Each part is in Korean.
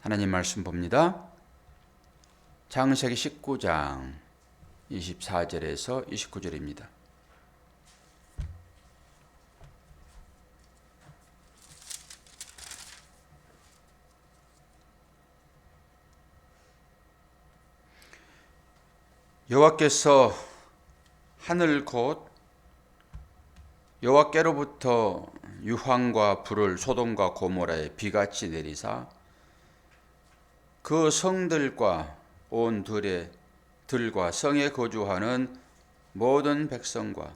하나님 말씀 봅니다. 창세기 19장 24절에서 29절입니다. 여호와께서 하늘 곧 여호와께로부터 유황과 불을 소돔과 고모라에 비같이 내리사 그 성들과 온 들과 성에 거주하는 모든 백성과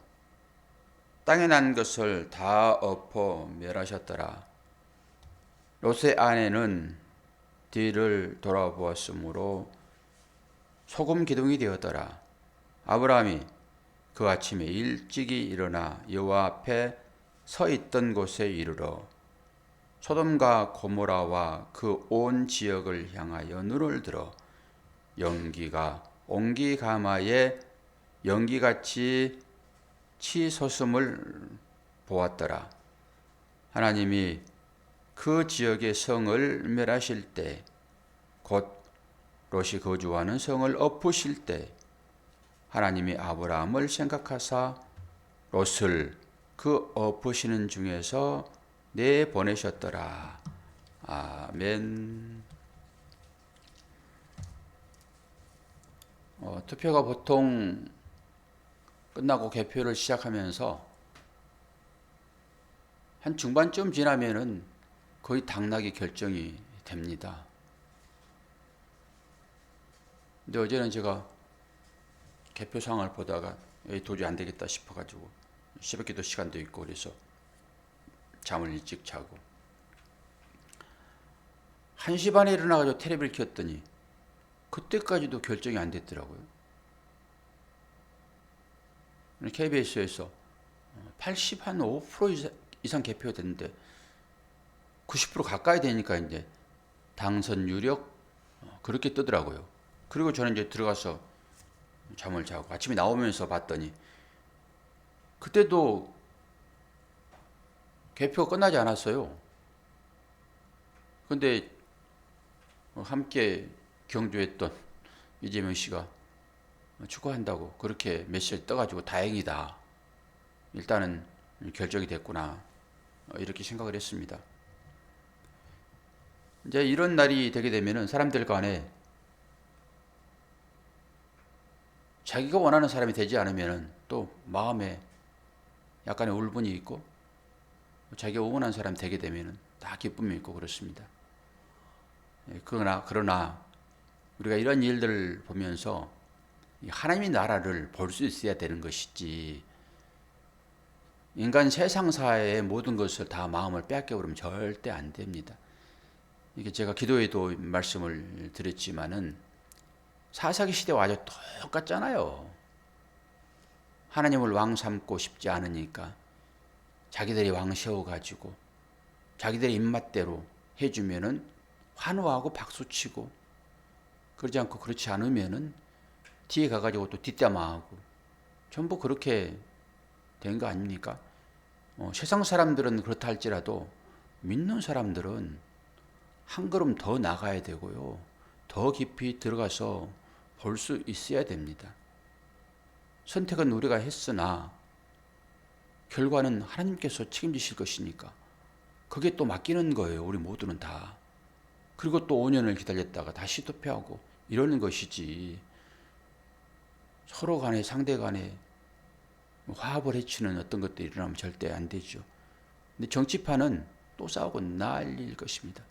땅에 난 것을 다 엎어 멸하셨더라. 롯의 아내는 뒤를 돌아보았으므로 소금 기둥이 되었더라. 아브라함이 그 아침에 일찍이 일어나 여호와 앞에 서 있던 곳에 이르러 소돔과 고모라와 그 온 지역을 향하여 눈을 들어 연기가 옹기가마에 연기같이 치솟음을 보았더라. 하나님이 그 지역의 성을 멸하실 때, 곧 롯이 거주하는 성을 엎으실 때, 하나님이 아브라함을 생각하사 롯을 그 엎으시는 중에서 내보내셨더라. 아멘. 투표가 보통 끝나고 개표를 시작하면서 한 중반쯤 지나면은 거의 당락이 결정이 됩니다. 근데 어제는 제가 개표 상황을 보다가 도저히 안 되겠다 싶어가지고 새벽기도 시간도 있고 그래서 잠을 일찍 자고 1시 반에 일어나가지고 텔레비를 켰더니 그때까지도 결정이 안 됐더라고요. KBS에서 85% 이상 개표가 됐는데 90% 가까이 되니까 이제 당선 유력 그렇게 뜨더라고요. 그리고 저는 이제 들어가서 잠을 자고 아침에 나오면서 봤더니 그때도 개표가 끝나지 않았어요. 근데 함께 경주했던 이재명 씨가 축구한다고 그렇게 메시지 떠가지고 다행이다. 일단은 결정이 됐구나. 이렇게 생각을 했습니다. 이제 이런 날이 되게 되면은 사람들 간에 자기가 원하는 사람이 되지 않으면은 또 마음에 약간의 울분이 있고 자기가 원하는 사람이 되게 되면은 다 기쁨이 있고 그렇습니다. 그러나 우리가 이런 일들을 보면서 하나님의 나라를 볼 수 있어야 되는 것이지 인간 세상사의 모든 것을 다 마음을 빼앗겨버리면 절대 안 됩니다. 이게 제가 기도에도 말씀을 드렸지만은 사사기 시대와 아주 똑같잖아요. 하나님을 왕 삼고 싶지 않으니까 자기들이 왕 세워가지고 자기들의 입맛대로 해주면은 환호하고 박수치고 그러지 않고 그렇지 않으면은 뒤에 가가지고 또 뒷담화하고 전부 그렇게 된 거 아닙니까? 세상 사람들은 그렇다 할지라도 믿는 사람들은 한 걸음 더 나가야 되고요. 더 깊이 들어가서 볼 수 있어야 됩니다. 선택은 우리가 했으나 결과는 하나님께서 책임지실 것이니까 그게 또 맡기는 거예요. 우리 모두는 다. 그리고 또 5년을 기다렸다가 다시 투표하고 이러는 것이지 서로 간에 상대 간에 화합을 해치는 어떤 것들이 일어나면 절대 안 되죠. 근데 정치판은 또 싸우고 난리일 것입니다.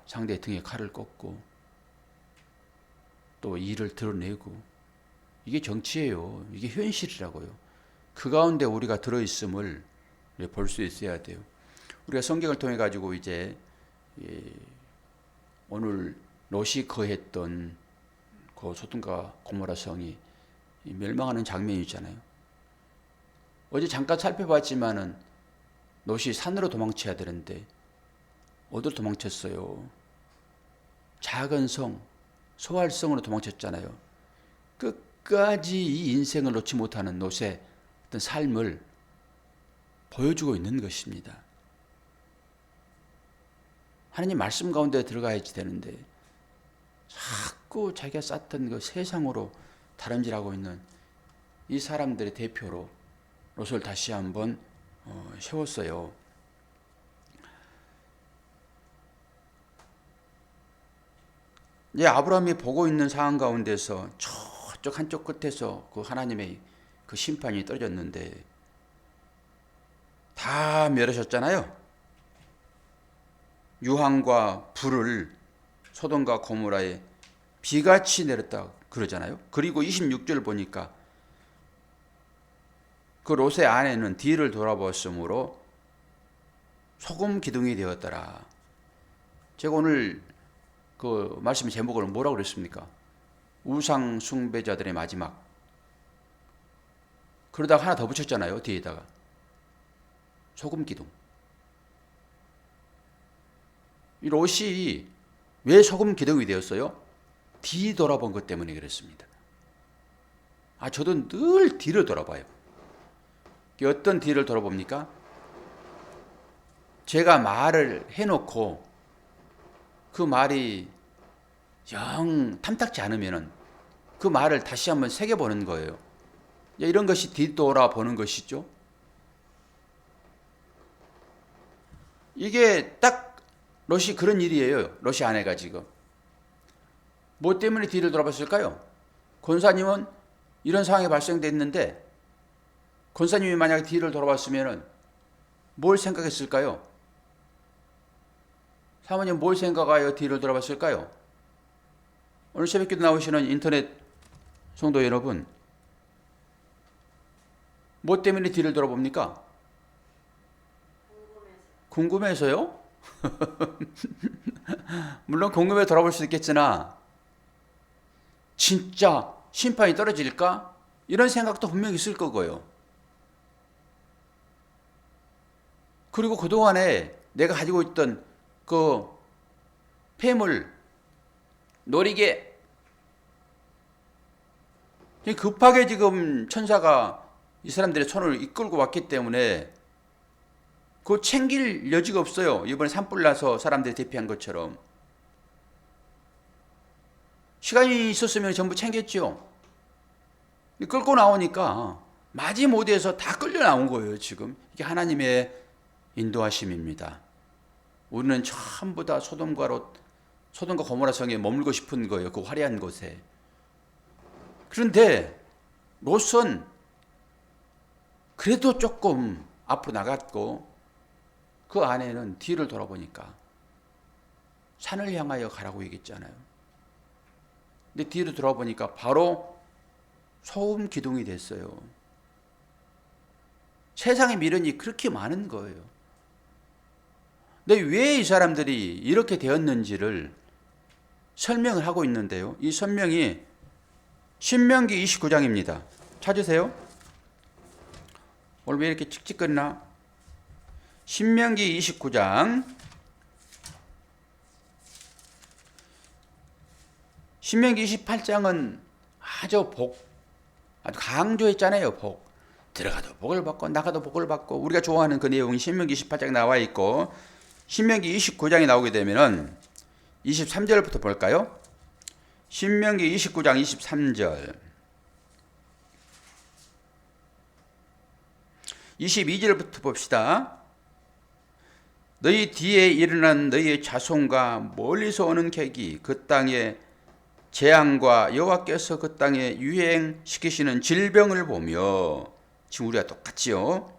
상대 등에 칼을 꽂고 또 이를 드러내고 이게 정치예요. 이게 현실이라고요. 그 가운데 우리가 들어있음을 볼 수 있어야 돼요. 우리가 성경을 통해 가지고 이제 오늘 롯이 거했던 그 소돔과 고모라 성이 멸망하는 장면이 있잖아요. 어제 잠깐 살펴봤지만은 롯이 산으로 도망쳐야 되는데 어디로 도망쳤어요? 작은 성, 소활성으로 도망쳤잖아요. 끝까지 이 인생을 놓지 못하는 롯의 어떤 삶을 보여주고 있는 것입니다. 하나님 말씀 가운데 들어가야지 되는데 자꾸 자기가 쌓던 그 세상으로 다름질하고 있는 이 사람들의 대표로 롯을 다시 한번 세웠어요. 이제 아브라함이 보고 있는 상황 가운데서 저쪽 한쪽 끝에서 그 하나님의 그 심판이 떨어졌는데 다 멸하셨잖아요. 유황과 불을 소돔과 고모라에 비같이 내렸다 그러잖아요. 그리고 26절 보니까 그 롯의 아내는 뒤를 돌아보았으므로 소금 기둥이 되었더라. 제가 오늘 그 말씀 제목을 뭐라고 그랬습니까? 우상 숭배자들의 마지막. 그러다가 하나 더 붙였잖아요. 뒤에다가 소금 기둥. 이 롯이 왜 소금 기둥이 되었어요? 뒤 돌아본 것 때문에 그랬습니다. 저도 늘 뒤를 돌아봐요. 어떤 뒤를 돌아봅니까? 제가 말을 해놓고 그 말이 영 탐탁지 않으면 그 말을 다시 한번 새겨보는 거예요. 이런 것이 뒤돌아보는 것이죠. 이게 딱 롯이 그런 일이에요. 롯이 아내가 지금. 뭐 때문에 뒤를 돌아봤을까요? 권사님은 이런 상황이 발생됐는데 권사님이 만약에 뒤를 돌아봤으면 뭘 생각했을까요? 사모님 뭘 생각하여 뒤를 돌아봤을까요? 오늘 새벽기도 나오시는 인터넷 성도 여러분, 뭐 때문에 뒤를 돌아봅니까? 궁금해서요? 물론 궁금해 돌아볼 수 있겠으나 진짜 심판이 떨어질까? 이런 생각도 분명히 있을 거고요. 그리고 그동안에 내가 가지고 있던 그 폐물, 놀이개, 급하게 지금 천사가 이 사람들의 손을 이끌고 왔기 때문에 그거 챙길 여지가 없어요. 이번에 산불 나서 사람들이 대피한 것처럼. 시간이 있었으면 전부 챙겼죠. 끌고 나오니까 마지못해서 다 끌려 나온 거예요. 지금 이게 하나님의 인도하심입니다. 우리는 전부 다 소돔과 고모라 성에 머물고 싶은 거예요. 그 화려한 곳에. 그런데 롯은 그래도 조금 앞으로 나갔고 그 아내는 뒤를 돌아보니까 산을 향하여 가라고 얘기했잖아요. 근데 뒤를 돌아보니까 바로 소금 기둥이 됐어요. 세상에 미련이 그렇게 많은 거예요. 근데 왜 이 사람들이 이렇게 되었는지를 설명을 하고 있는데요. 이 설명이 신명기 29장입니다. 찾으세요. 오늘 왜 이렇게 칙칙거리나? 신명기 29장. 신명기 28장은 아주 강조했잖아요. 복. 들어가도 복을 받고 나가도 복을 받고 우리가 좋아하는 그 내용이 신명기 28장에 나와 있고 신명기 29장에 나오게 되면은 23절부터 볼까요? 신명기 29장 23절 22절부터 봅시다. 너희 뒤에 일어난 너희의 자손과 멀리서 오는 객이 그 땅에 재앙과 여호와께서 그 땅에 유행시키시는 질병을 보며 지금 우리가 똑같지요.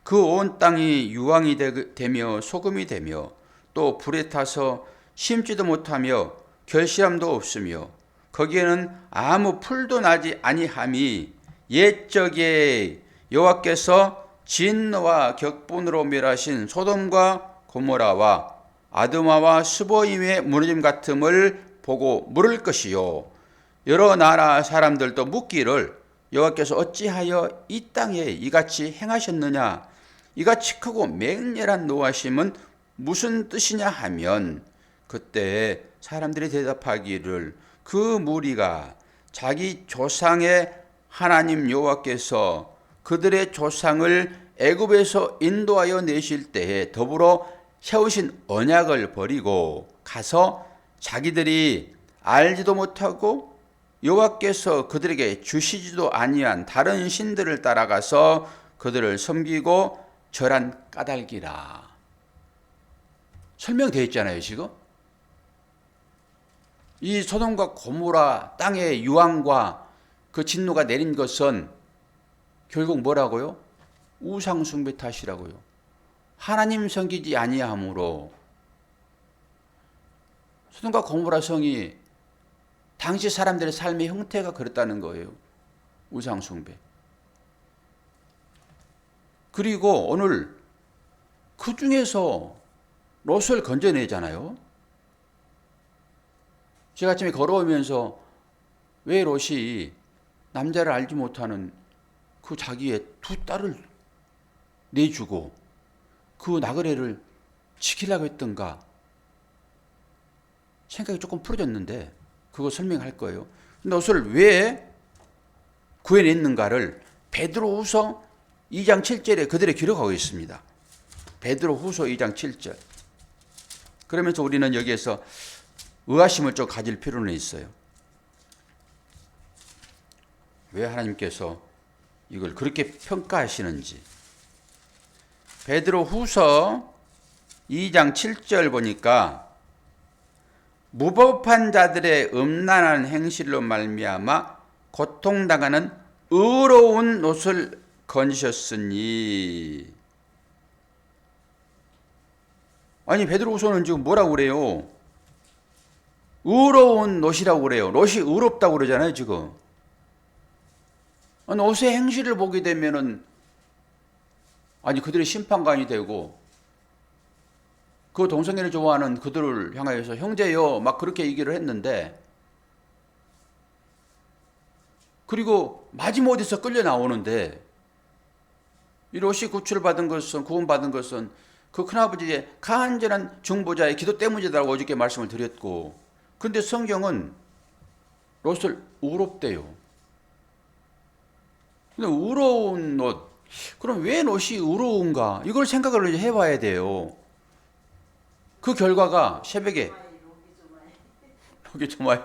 그 온 땅이 유황이 되며 소금이 되며 또 불에 타서 심지도 못하며 결실함도 없으며 거기에는 아무 풀도 나지 아니함이 옛적에 여호와께서 진노와 격분으로 멸하신 소돔과 고모라와 아드마와 스보임의 무너짐 같음을 보고 물을 것이요 여러 나라 사람들도 묻기를 여호와께서 어찌하여 이 땅에 이같이 행하셨느냐 이같이 크고 맹렬한 노하심은 무슨 뜻이냐 하면 그때 사람들이 대답하기를 그 무리가 자기 조상의 하나님 여호와께서 그들의 조상을 애굽에서 인도하여 내실 때에 더불어 세우신 언약을 버리고 가서 자기들이 알지도 못하고 여호와께서 그들에게 주시지도 아니한 다른 신들을 따라가서 그들을 섬기고 절한 까닭이라. 설명되어 있잖아요, 지금. 이 소돔과 고모라 땅의 유황과 그 진노가 내린 것은 결국 뭐라고요? 우상 숭배 탓이라고요. 하나님 섬기지 아니함으로. 소돔과 고모라 성이 당시 사람들의 삶의 형태가 그랬다는 거예요. 우상 숭배. 그리고 오늘 그 중에서 롯을 건져내잖아요. 제가 아침에 걸어오면서 왜 롯이 남자를 알지 못하는 그 자기의 두 딸을 내주고 그 나그네를 지키려고 했던가 생각이 조금 풀어졌는데 그거 설명할 거예요. 롯을 왜 구해냈는가를 베드로후서 2장 7절에 그들이 기록하고 있습니다. 베드로후서 2장 7절. 그러면서 우리는 여기에서 의아심을 좀 가질 필요는 있어요. 왜 하나님께서 이걸 그렇게 평가하시는지. 베드로후서 2장 7절 보니까 무법한 자들의 음란한 행실로 말미암아 고통당하는 의로운 롯을 건지셨으니. 아니 베드로후서는 지금 뭐라고 그래요? 의로운 롯이라고 그래요. 롯이 의롭다고 그러잖아요, 지금. 롯의 행실을 보게 되면은 아니 그들의 심판관이 되고 그 동성애를 좋아하는 그들을 향하여서 형제여 막 그렇게 얘기를 했는데, 그리고 마지못해서 끌려 나오는데 이 롯이 구원받은 것은 그 큰아버지의 간절한 중보자의 기도 때문이라고 어저께 말씀을 드렸고, 근데 성경은 롯을 의롭대요. 근데 의로운 롯, 그럼 왜 롯이 의로운가? 이걸 생각을 해봐야 돼요. 그 결과가 새벽에 록이 좀 와요.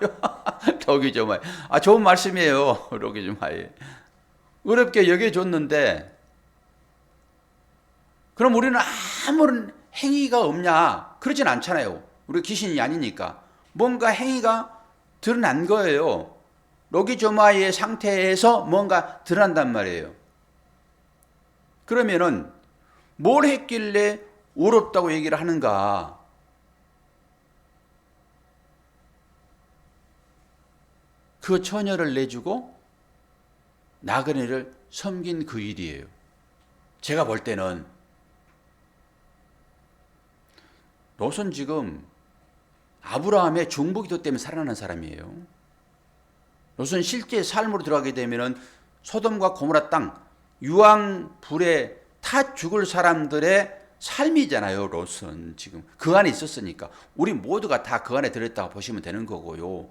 록이 좀 와요. 아, 좋은 말씀이에요. 록이 좀 와요. 어렵게 여겨줬는데, 그럼 우리는 아무런 행위가 없냐? 그러진 않잖아요. 우리 귀신이 아니니까. 뭔가 행위가 드러난 거예요. 로기조마의 상태에서 뭔가 드러난단 말이에요. 그러면은 뭘 했길래 의롭다고 얘기를 하는가? 그 처녀를 내주고 나그네를 섬긴 그 일이에요. 제가 볼 때는 롯은 지금 아브라함의 중보기도 때문에 살아나는 사람이에요. 롯은 실제 삶으로 들어가게 되면은 소돔과 고모라 땅, 유황 불에 타 죽을 사람들의 삶이잖아요. 롯은 지금 그 안에 있었으니까 우리 모두가 다 그 안에 들어있다고 보시면 되는 거고요.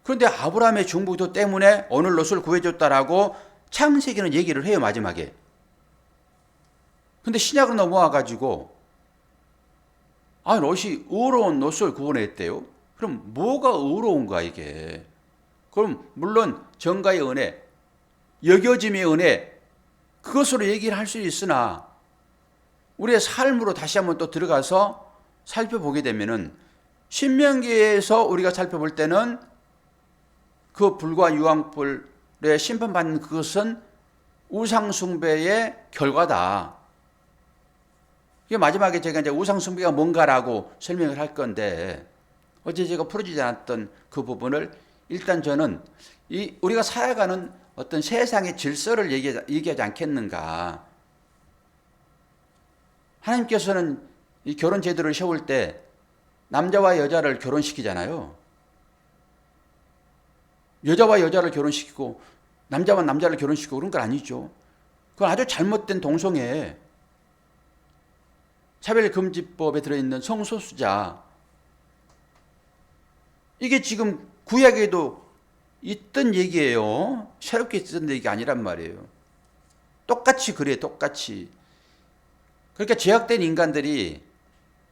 그런데 아브라함의 중보기도 때문에 오늘 롯을 구해줬다라고 창세기는 얘기를 해요, 마지막에. 근데 신약으로 넘어와가지고 롯이 의로운 롯을 구원했대요. 그럼 뭐가 의로운가 이게? 그럼 물론 정가의 은혜, 여겨짐의 은혜, 그것으로 얘기를 할 수 있으나 우리의 삶으로 다시 한번 또 들어가서 살펴보게 되면은 신명기에서 우리가 살펴볼 때는 그 불과 유황불에 심판받는 그것은 우상숭배의 결과다. 이게 마지막에 제가 이제 우상숭배가 뭔가라고 설명을 할 건데, 어제 제가 풀어지지 않았던 그 부분을 일단 저는 우리가 살아가는 어떤 세상의 질서를 얘기하지 않겠는가. 하나님께서는 이 결혼 제도를 세울 때 남자와 여자를 결혼시키잖아요. 여자와 여자를 결혼시키고 남자와 남자를 결혼시키고 그런 건 아니죠. 그건 아주 잘못된 동성애, 차별금지법에 들어있는 성소수자, 이게 지금 구약에도 있던 얘기예요. 새롭게 있던 얘기가 아니란 말이에요. 똑같이 그래요. 똑같이. 그러니까 죄악된 인간들이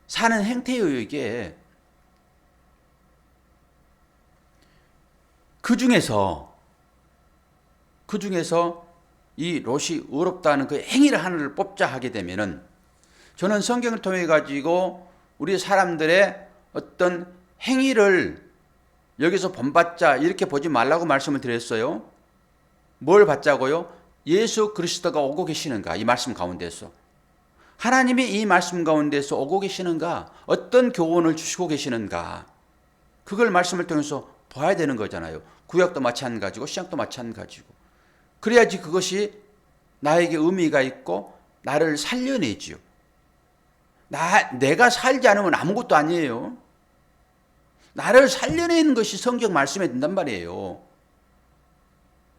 사는 행태예요, 이게. 그 중에서 이 롯이 의롭다는 그 행위를 하나를 뽑자 하게 되면은, 저는 성경을 통해 가지고 우리 사람들의 어떤 행위를 여기서 본받자 이렇게 보지 말라고 말씀을 드렸어요. 뭘 받자고요? 예수 그리스도가 오고 계시는가, 이 말씀 가운데서. 하나님이 이 말씀 가운데서 오고 계시는가, 어떤 교훈을 주시고 계시는가, 그걸 말씀을 통해서 봐야 되는 거잖아요. 구약도 마찬가지고 신약도 마찬가지고. 그래야지 그것이 나에게 의미가 있고 나를 살려내지요. 내가 살지 않으면 아무것도 아니에요. 나를 살려내는 것이 성경 말씀에 든단 말이에요.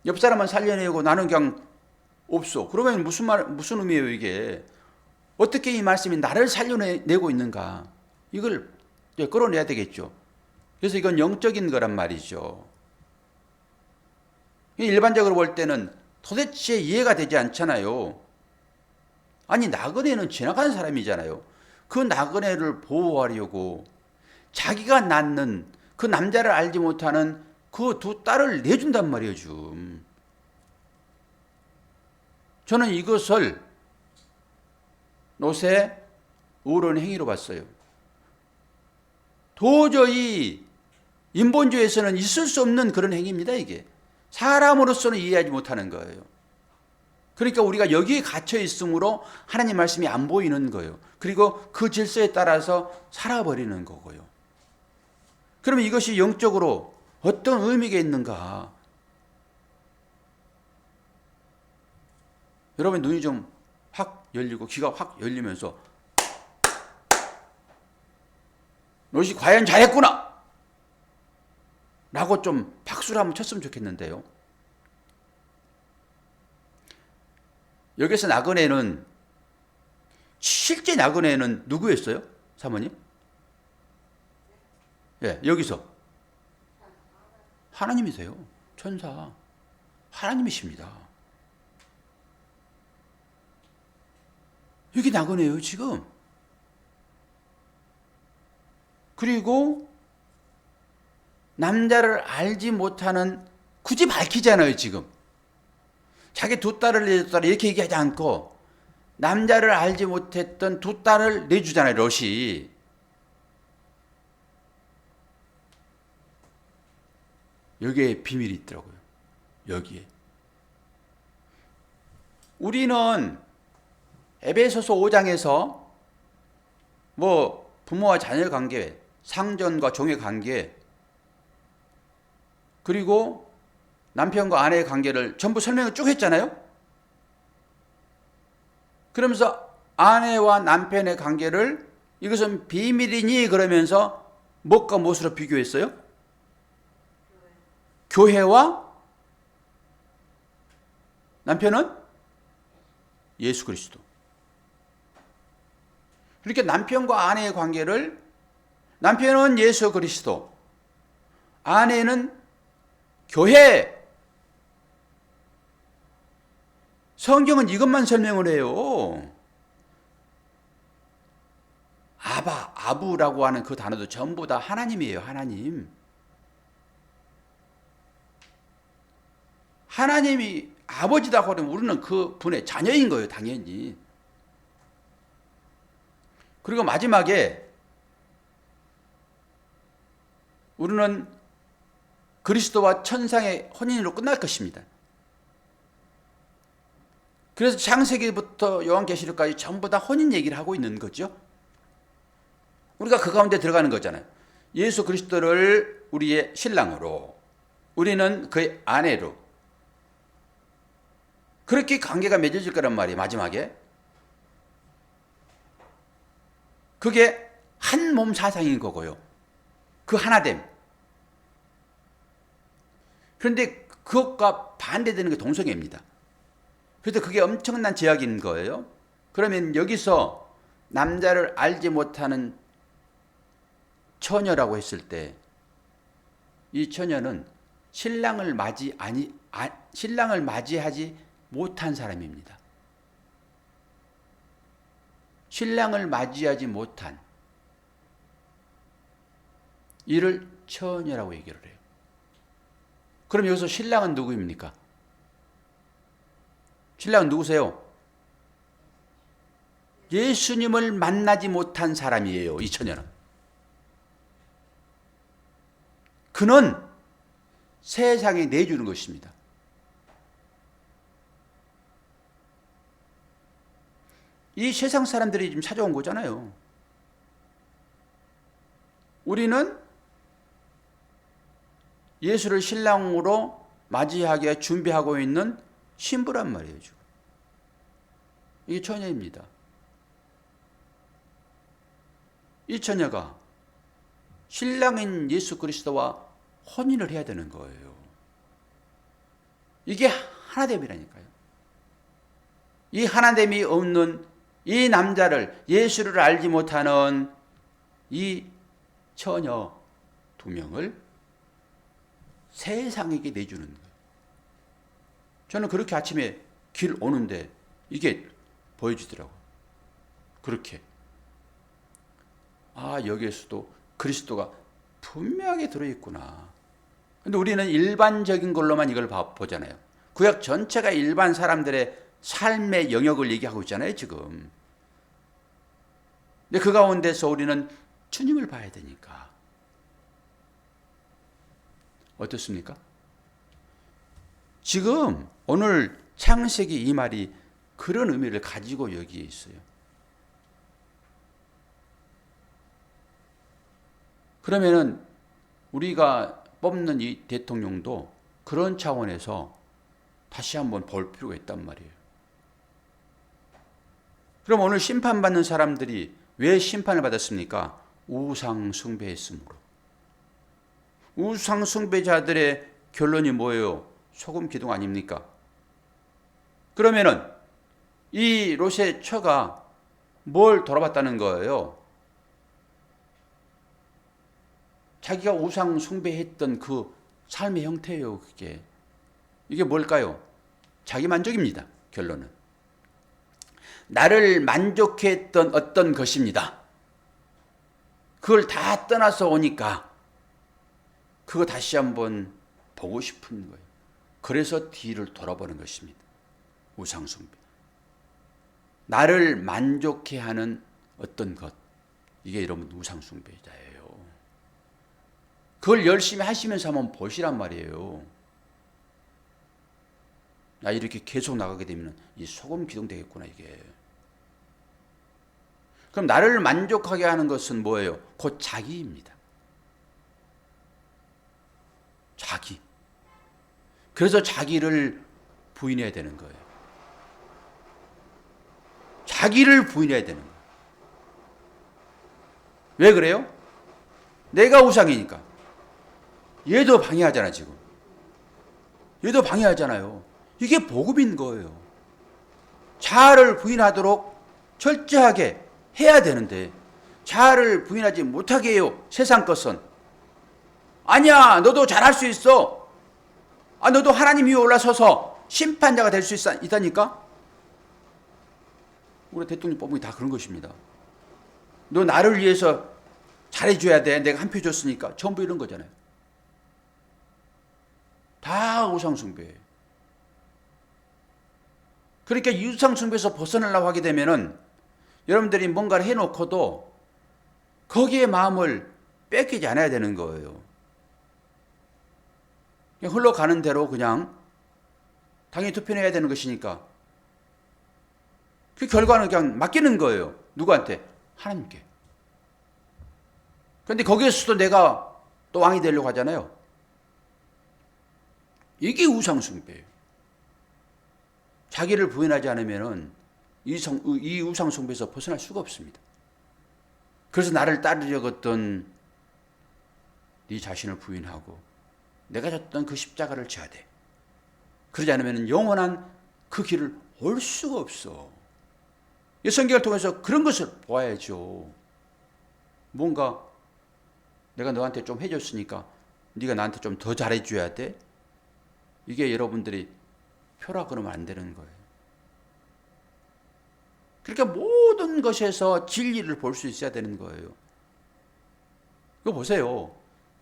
옆 사람만 살려내고 나는 그냥 없어. 그러면 무슨 의미예요, 이게? 어떻게 이 말씀이 나를 살려내고 있는가? 이걸 끌어내야 되겠죠. 그래서 이건 영적인 거란 말이죠. 일반적으로 볼 때는 도대체 이해가 되지 않잖아요. 아니, 나그네는 지나가는 사람이잖아요. 그 나그네를 보호하려고 자기가 낳는 그 남자를 알지 못하는 그 두 딸을 내준단 말이에요, 좀. 저는 이것을 롯의 의로운 행위로 봤어요. 도저히 인본주의에서는 있을 수 없는 그런 행위입니다, 이게. 사람으로서는 이해하지 못하는 거예요. 그러니까 우리가 여기에 갇혀 있으므로 하나님 말씀이 안 보이는 거예요. 그리고 그 질서에 따라서 살아버리는 거고요. 그러면 이것이 영적으로 어떤 의미가 있는가? 여러분 눈이 좀 확 열리고 귀가 확 열리면서 롯이 과연 잘했구나! 라고 좀 박수를 한번 쳤으면 좋겠는데요. 여기서 나그네는, 실제 나그네는 누구였어요? 사모님? 예, 여기서 하나님이세요. 천사 하나님이십니다. 여기 나그네예요, 지금. 그리고 남자를 알지 못하는, 굳이 밝히잖아요, 지금. 자기 두 딸을 내줬다 이렇게 얘기하지 않고 남자를 알지 못했던 두 딸을 내주잖아요, 롯이. 여기에 비밀이 있더라고요. 여기에. 우리는 에베소서 5장에서 뭐 부모와 자녀의 관계, 상전과 종의 관계, 그리고 남편과 아내의 관계를 전부 설명을 쭉 했잖아요. 그러면서 아내와 남편의 관계를 이것은 비밀이니 그러면서 무엇과 무엇으로 비교했어요? 교회와 남편은 예수 그리스도. 그러니까 남편과 아내의 관계를, 남편은 예수 그리스도, 아내는 교회. 성경은 이것만 설명을 해요. 아부라고 하는 그 단어도 전부 다 하나님이에요, 하나님. 하나님이 아버지다 그러면 우리는 그 분의 자녀인 거예요, 당연히. 그리고 마지막에 우리는 그리스도와 천상의 혼인으로 끝날 것입니다. 그래서 창세기부터 요한계시록까지 전부 다 혼인 얘기를 하고 있는 거죠. 우리가 그 가운데 들어가는 거잖아요. 예수 그리스도를 우리의 신랑으로, 우리는 그의 아내로, 그렇게 관계가 맺어질 거란 말이에요, 마지막에. 그게 한 몸 사상인 거고요. 그 하나됨. 그런데 그것과 반대되는 게 동성애입니다. 그래서 그게 엄청난 제약인 거예요. 그러면 여기서 남자를 알지 못하는 처녀라고 했을 때, 이 처녀는 신랑을 맞이하지 못한 사람입니다. 신랑을 맞이하지 못한 이를 처녀라고 얘기를 해요. 그럼 여기서 신랑은 누구입니까? 신랑은 누구세요? 예수님을 만나지 못한 사람이에요. 이 처녀는. 그는 세상에 내주는 것입니다. 이 세상 사람들이 지금 찾아온 거잖아요. 우리는 예수를 신랑으로 맞이하기에 준비하고 있는 신부란 말이에요. 지금. 이게 처녀입니다. 이 처녀가 신랑인 예수 그리스도와 혼인을 해야 되는 거예요. 이게 하나됨이라니까요. 이 하나됨이 없는 이 남자를, 예수를 알지 못하는 이 처녀 두 명을 세상에게 내주는 거예요. 저는 그렇게 아침에 길 오는데 이게 보여지더라고요. 그렇게. 아, 여기에서도 그리스도가 분명하게 들어있구나. 근데 우리는 일반적인 걸로만 이걸 보잖아요. 구약 전체가 일반 사람들의 삶의 영역을 얘기하고 있잖아요, 지금. 근데 그 가운데서 우리는 주님을 봐야 되니까. 어떻습니까? 지금 오늘 창세기 이 말이 그런 의미를 가지고 여기에 있어요. 그러면은 우리가 뽑는 이 대통령도 그런 차원에서 다시 한번 볼 필요가 있단 말이에요. 그럼 오늘 심판받는 사람들이 왜 심판을 받았습니까? 우상 숭배했으므로. 우상 숭배자들의 결론이 뭐예요? 소금 기둥 아닙니까? 그러면은 이 롯의 처가 뭘 돌아봤다는 거예요? 자기가 우상 숭배했던 그 삶의 형태예요, 그게. 이게 뭘까요? 자기 만족입니다, 결론은. 나를 만족해 했던 어떤 것입니다. 그걸 다 떠나서 오니까 그거 다시 한번 보고 싶은 거예요. 그래서 뒤를 돌아보는 것입니다. 우상 숭배. 나를 만족해 하는 어떤 것. 이게 여러분 우상 숭배자예요. 그걸 열심히 하시면서 한번 보시란 말이에요. 나 이렇게 계속 나가게 되면 이 소금 기둥 되겠구나, 이게. 그럼 나를 만족하게 하는 것은 뭐예요? 곧 자기입니다. 자기. 그래서 자기를 부인해야 되는 거예요. 자기를 부인해야 되는 거예요. 왜 그래요? 내가 우상이니까. 얘도 방해하잖아, 지금. 얘도 방해하잖아요. 이게 복음인 거예요. 자아를 부인하도록 철저하게 해야 되는데 자아를 부인하지 못하게 해요. 세상 것은. 아니야, 너도 잘할 수 있어. 아, 너도 하나님 위에 올라서서 심판자가 될 수 있다니까? 우리 대통령 뽑은 게 다 그런 것입니다. 너 나를 위해서 잘해줘야 돼. 내가 한 표 줬으니까. 전부 이런 거잖아요. 다 우상숭배예요. 그러니까 이 우상숭배에서 벗어나려고 하게 되면은 여러분들이 뭔가를 해놓고도 거기에 마음을 뺏기지 않아야 되는 거예요. 그냥 흘러가는 대로 그냥 당연히 투표해야 되는 것이니까 그 결과는 그냥 맡기는 거예요. 누구한테? 하나님께. 그런데 거기에서도 내가 또 왕이 되려고 하잖아요. 이게 우상숭배예요. 자기를 부인하지 않으면 이 우상숭배에서 벗어날 수가 없습니다. 그래서 나를 따르려고 했던 네 자신을 부인하고 내가 졌던 그 십자가를 져야 돼. 그러지 않으면 영원한 그 길을 올 수가 없어. 이 성경을 통해서 그런 것을 보아야죠. 뭔가 내가 너한테 좀 해줬으니까 네가 나한테 좀 더 잘해줘야 돼. 이게 여러분들이 표라 그러면 안 되는 거예요. 그러니까 모든 것에서 진리를 볼 수 있어야 되는 거예요. 이거 보세요.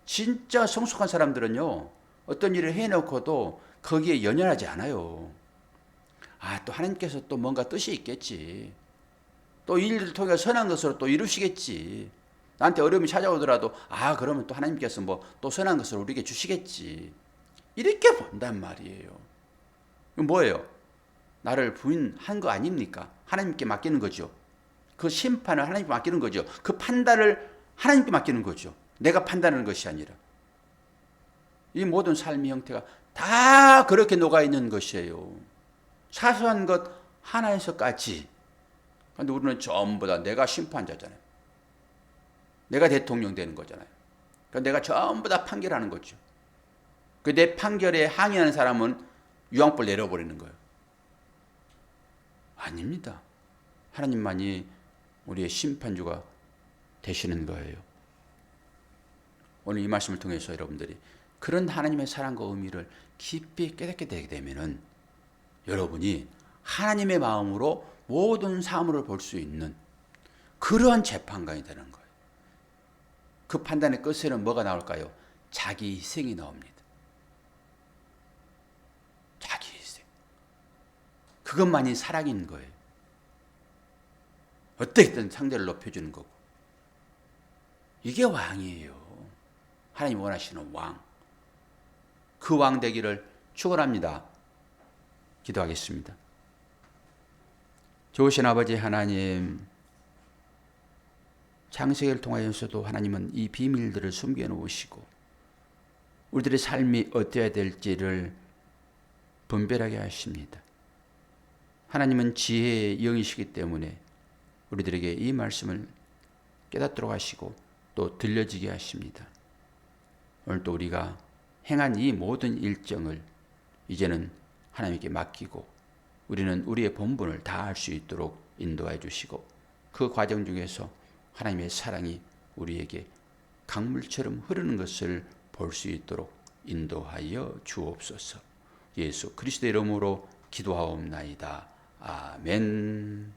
진짜 성숙한 사람들은요, 어떤 일을 해놓고도 거기에 연연하지 않아요. 아, 또 하나님께서 또 뭔가 뜻이 있겠지. 또 이 일을 통해 선한 것으로 또 이루시겠지. 나한테 어려움이 찾아오더라도, 아, 그러면 또 하나님께서 뭐 또 선한 것을 우리에게 주시겠지. 이렇게 본단 말이에요. 이건 뭐예요? 나를 부인한 거 아닙니까? 하나님께 맡기는 거죠. 그 심판을 하나님께 맡기는 거죠. 그 판단을 하나님께 맡기는 거죠. 내가 판단하는 것이 아니라. 이 모든 삶의 형태가 다 그렇게 녹아있는 것이에요. 사소한 것 하나에서까지. 그런데 우리는 전부 다 내가 심판자잖아요. 내가 대통령 되는 거잖아요. 그러니까 내가 전부 다 판결하는 거죠. 그 내 판결에 항의하는 사람은 유황불 내려버리는 거예요. 아닙니다. 하나님만이 우리의 심판주가 되시는 거예요. 오늘 이 말씀을 통해서 여러분들이 그런 하나님의 사랑과 의미를 깊이 깨닫게 되게 되면은 여러분이 하나님의 마음으로 모든 사물을 볼 수 있는 그러한 재판관이 되는 거예요. 그 판단의 끝에는 뭐가 나올까요? 자기 희생이 나옵니다. 자기 희생. 그것만이 사랑인 거예요. 어떻게든 상대를 높여주는 거고. 이게 왕이에요. 하나님 원하시는 왕. 그 왕 되기를 축원합니다. 기도하겠습니다. 좋으신 아버지 하나님, 창세기를 통하여서도 하나님은 이 비밀들을 숨겨놓으시고 우리들의 삶이 어떠해야 될지를 분별하게 하십니다. 하나님은 지혜의 영이시기 때문에 우리들에게 이 말씀을 깨닫도록 하시고 또 들려지게 하십니다. 오늘도 우리가 행한 이 모든 일정을 이제는 하나님께 맡기고 우리는 우리의 본분을 다할 수 있도록 인도해 주시고 그 과정 중에서 하나님의 사랑이 우리에게 강물처럼 흐르는 것을 볼 수 있도록 인도하여 주옵소서. 예수 그리스도의 이름으로 기도하옵나이다. 아멘.